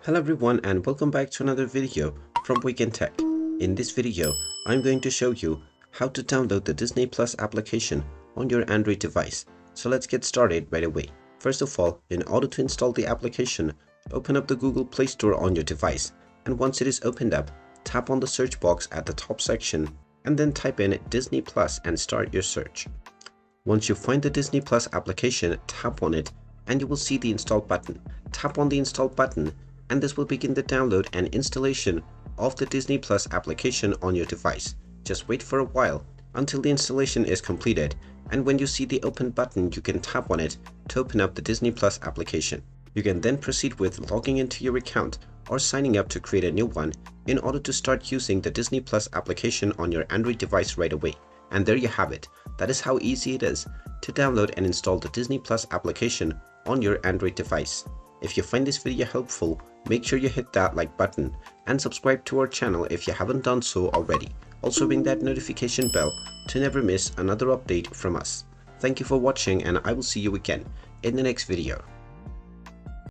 Hello everyone and welcome back to another video from Wake&Tech. In this video, I'm going to show you how to download the Disney Plus application on your Android device. So let's get started right away. First of all, in order to install the application, open up the Google Play Store on your device, and once it is opened up, tap on the search box at the top section and then type in Disney Plus and start your search. Once you find the Disney Plus application, tap on it and you will see the install button. Tap on the install button and this will begin the download and installation of the Disney Plus application on your device. Just wait for a while until the installation is completed, and when you see the open button, you can tap on it to open up the Disney Plus application. You can then proceed with logging into your account or signing up to create a new one in order to start using the Disney Plus application on your Android device right away. And there you have it. That is how easy it is to download and install the Disney Plus application on your Android device. If you find this video helpful, make sure you hit that like button and subscribe to our channel if you haven't done so already. Also ring that notification bell to never miss another update from us. Thank you for watching and I will see you again in the next video.